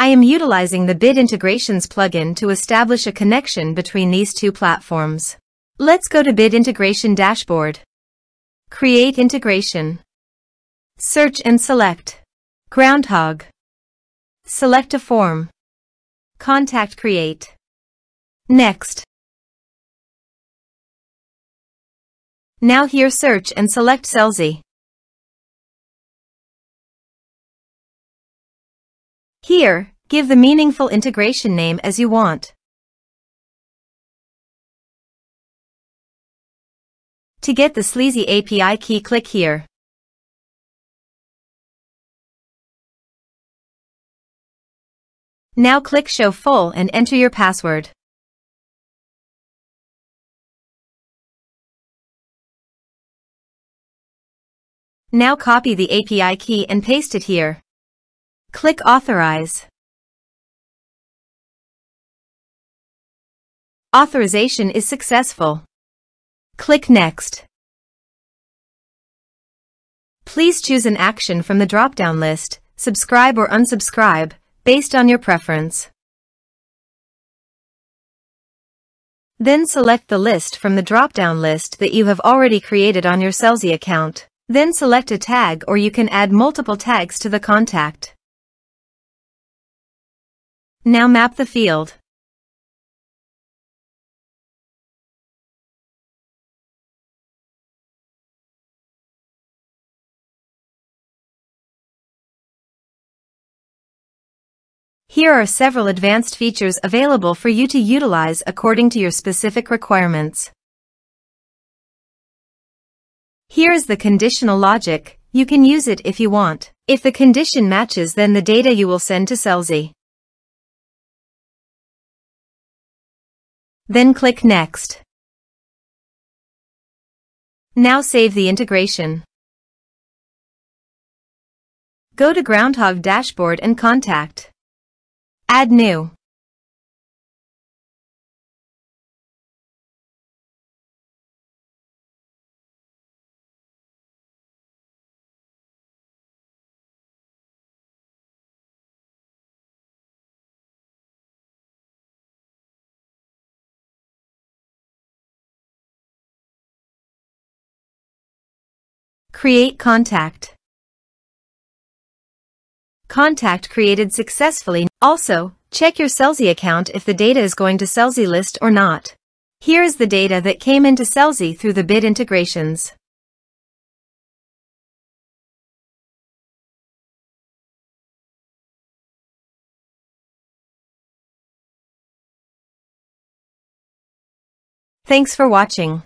I am utilizing the Bit Integrations plugin to establish a connection between these two platforms. Let's go to Bit Integration Dashboard. Create integration. Search and select Groundhogg. Select a form. Contact create. Next. Now here search and select Selzy. Here, give the meaningful integration name as you want. To get the Selzy API key, click here. Now click Show Full and enter your password. Now copy the API key and paste it here. Click Authorize. Authorization is successful. Click Next. Please choose an action from the drop-down list, subscribe or unsubscribe, based on your preference. Then select the list from the drop-down list that you have already created on your Selzy account. Then select a tag, or you can add multiple tags to the contact. Now map the field. Here are several advanced features available for you to utilize according to your specific requirements. Here is the conditional logic. You can use it if you want. If the condition matches, then the data you will send to Selzy. Then click Next. Now save the integration. Go to Groundhogg Dashboard and Contact. Add New. Create contact. Contact created successfully. Also, check your Selzy account if the data is going to Selzy list or not. Here is the data that came into Selzy through the Bit Integrations. Thanks for watching.